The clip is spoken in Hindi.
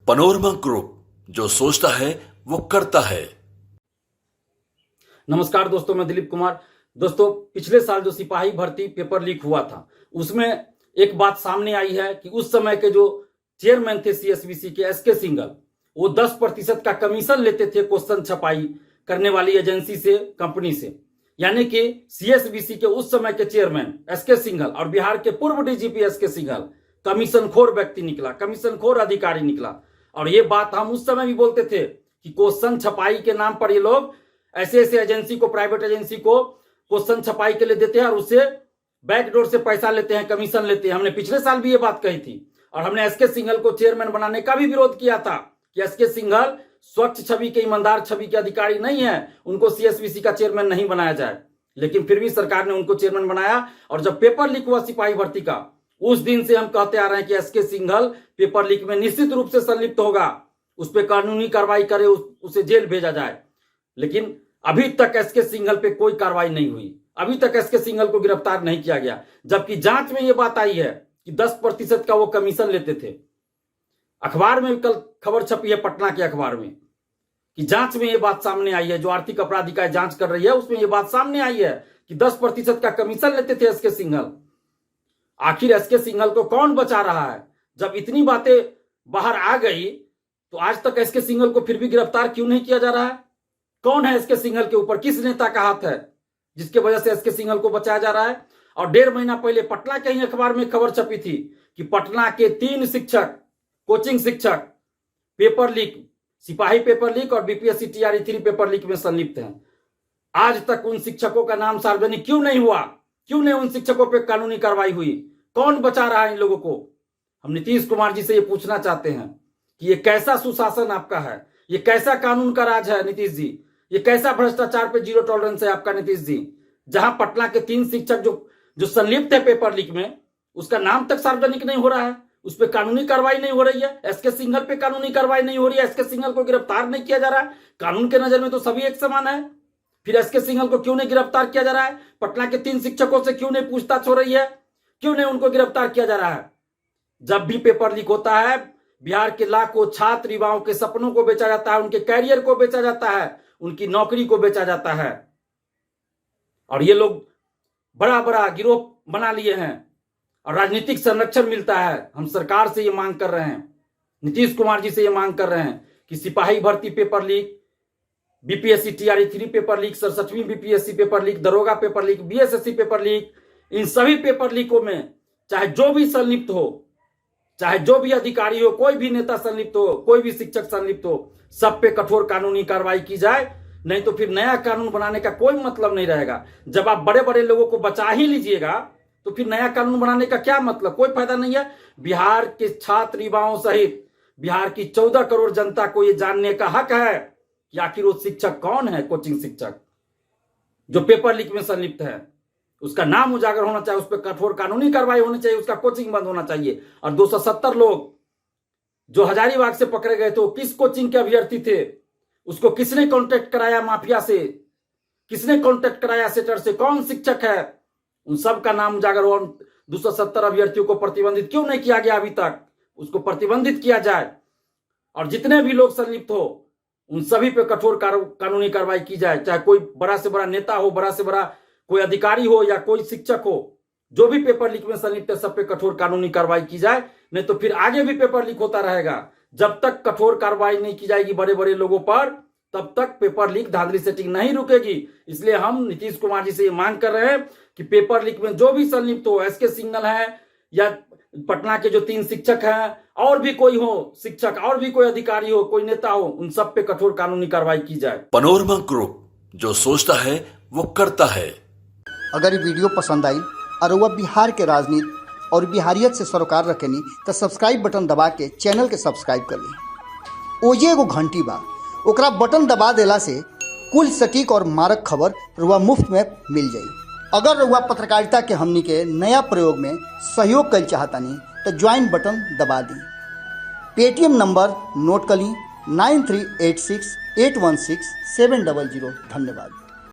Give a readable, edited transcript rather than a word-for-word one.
पनोरमा ग्रुप, जो सोचता है वो करता है। नमस्कार दोस्तों, मैं दिलीप कुमार। दोस्तों, पिछले साल जो सिपाही भर्ती पेपर लीक हुआ था, उसमें एक बात सामने आई है कि उस समय के जो चेयरमैन थे सीएसबीसी के, एसके सिंघल, वो 10% का कमीशन लेते थे क्वेश्चन छपाई करने वाली एजेंसी से, कंपनी से। यानी कि सीएसबीसी के उस समय के चेयरमैन एसके सिंघल और बिहार के पूर्व डीजीपी एसके सिंघल कमीशनखोर व्यक्ति निकला, कमीशनखोर अधिकारी निकला। और ये बात हम उस समय भी बोलते थे कि क्वेश्चन छपाई के नाम पर ये लोग ऐसे ऐसे एजेंसी को, प्राइवेट एजेंसी को क्वेश्चन छपाई के लिए देते हैं और उससे बैकडोर से पैसा लेते हैं, कमीशन लेते हैं। हमने पिछले साल भी ये बात कही थी और हमने एसके सिंघल को चेयरमैन बनाने का भी विरोध किया था कि एसके सिंघल स्वच्छ छवि के, ईमानदार छवि के अधिकारी नहीं है, उनको सीएसबीसी का चेयरमैन नहीं बनाया जाए। लेकिन फिर भी सरकार ने उनको चेयरमैन बनाया। और जब पेपर लीक हुआ सिपाही भर्ती का, उस दिन से हम कहते आ रहे हैं कि एसके सिंघल पेपर लीक में निश्चित रूप से संलिप्त होगा, उस पर कानूनी कार्रवाई करे, उसे जेल भेजा जाए। लेकिन अभी तक एसके सिंघल पे कोई कार्रवाई नहीं हुई, अभी तक एसके सिंघल को गिरफ्तार नहीं किया गया। जबकि जांच में यह बात आई है कि 10% का वो कमीशन लेते थे। अखबार में कल खबर छपी है, पटना के अखबार में, कि जांच में यह बात सामने आई है। जो आर्थिक अपराध इकाई जांच कर रही है, उसमें यह बात सामने आई है कि 10% का कमीशन लेते थे एसके सिंघल। आखिर एसके सिंघल को कौन बचा रहा है? जब इतनी बातें बाहर आ गई तो आज तक एसके सिंघल को फिर भी गिरफ्तार क्यों नहीं किया जा रहा है? कौन है एसके सिंघल के ऊपर? किस नेता का हाथ है जिसके वजह से एसके सिंघल को बचाया जा रहा है? और 1.5 महीना पहले पटना के ही अखबार में खबर छपी थी कि पटना के 3 शिक्षक, कोचिंग शिक्षक पेपर लीक, सिपाही पेपर लीक और बीपीएससी टीआरई 3 पेपर लीक में संलिप्त हैं। आज तक उन शिक्षकों का नाम सार्वजनिक क्यों नहीं हुआ? क्यों नहीं उन शिक्षकों पर कानूनी कार्रवाई हुई? कौन बचा रहा है इन लोगों को? हम नीतीश कुमार जी से ये पूछना चाहते हैं कि ये कैसा सुशासन आपका है? ये कैसा कानून का राज है नीतीश जी? ये कैसा भ्रष्टाचार पे जीरो टॉलरेंस है आपका नीतीश जी? जहां पटना के 3 शिक्षक जो संलिप्त है पेपर लीक में, उसका नाम तक सार्वजनिक नहीं हो रहा है, उस पर कानूनी कार्रवाई नहीं हो रही है। एसके सिंघल पे कानूनी कार्रवाई नहीं हो रही है, एसके सिंघल को गिरफ्तार नहीं किया जा रहा है। कानून के नजर में तो सभी एक समान है, फिर एसके सिंघल को क्यों नहीं गिरफ्तार किया जा रहा है? पटना के 3 शिक्षकों से क्यों नहीं पूछताछ हो रही है? क्यों नहीं उनको गिरफ्तार किया जा रहा है? जब भी पेपर लीक होता है, बिहार के लाखों छात्र युवाओं के सपनों को बेचा जाता है, उनके कैरियर को बेचा जाता है, उनकी नौकरी को बेचा जाता है। और ये लोग बड़ा बड़ा गिरोह बना लिए हैं और राजनीतिक संरक्षण मिलता है। हम सरकार से ये मांग कर रहे हैं, नीतीश कुमार जी से ये मांग कर रहे हैं कि सिपाही भर्ती paper leak, BPSC TRE 3 paper leak, 67वीं बीपीएससी पेपर लीक, दरोगा paper leak, BSSC paper leak, इन सभी पेपर लीकों में चाहे जो भी संलिप्त हो, चाहे जो भी अधिकारी हो, कोई भी नेता संलिप्त हो, कोई भी शिक्षक संलिप्त हो, सब पे कठोर कानूनी कार्रवाई की जाए। नहीं तो फिर नया कानून बनाने का कोई मतलब नहीं रहेगा। जब आप बड़े बड़े लोगों को बचा ही लीजिएगा तो फिर नया कानून बनाने का क्या मतलब? कोई फायदा नहीं है। बिहार के छात्र युवाओं सहित बिहार की 14 करोड़ जनता को यह जानने का हक है कि आखिर वो शिक्षक कौन है, कोचिंग शिक्षक जो पेपर लीक में संलिप्त है। उसका नाम उजागर होना चाहिए, उस पर कठोर कानूनी कार्रवाई होनी चाहिए, उसका कोचिंग बंद होना चाहिए। और 270 लोग जो हजारीबाग से पकड़े गए थे, वो किस कोचिंग के अभ्यर्थी थे? उसको किसने कांटेक्ट कराया माफिया से? किसने कांटेक्ट कराया सेटर से? कौन शिक्षक है? उन सब का नाम उजागर हो। 270 अभ्यर्थियों को प्रतिबंधित क्यों नहीं किया गया अभी तक? उसको प्रतिबंधित किया जाए और जितने भी लोग संलिप्त हो उन सभी पे कठोर कानूनी कार्रवाई की जाए। चाहे कोई बड़ा से बड़ा नेता हो, बड़ा से बड़ा कोई अधिकारी हो या कोई शिक्षक हो, जो भी पेपर लीक में संलिप्त है, सब पे कठोर कानूनी कार्रवाई की जाए। नहीं तो फिर आगे भी पेपर लीक होता रहेगा। जब तक कठोर कार्रवाई नहीं की जाएगी बड़े बड़े लोगों पर, तब तक पेपर लीक धांधली सेटिंग नहीं रुकेगी। इसलिए हम नीतीश कुमार जी से ये मांग कर रहे हैं कि पेपर लीक में जो भी संलिप्त हो, एसके सिंघल है या पटना के जो 3 शिक्षक हैं, और भी कोई हो शिक्षक, और भी कोई अधिकारी हो, कोई नेता हो, उन सब पे कठोर कानूनी कार्रवाई की जाए। पनोरमा ग्रुप, जो सोचता है वो करता है। अगर ये वीडियो पसंद आई और वह बिहार के राजनीति और बिहारियत से सरोकार रखेनी तो सब्सक्राइब बटन दबा के चैनल के सब्सक्राइब कर ली। ओजे एगो घंटी बा, ओकरा बटन दबा देला से कुल सटीक और मारक खबर रुआ मुफ्त में मिल जाई। अगर रुआ पत्रकारिता के हमनी के नया प्रयोग में सहयोग कर चाहतानी तो ज्वाइन बटन दबा दी। पेटीएम नंबर नोट कर ली 9386816700। धन्यवाद।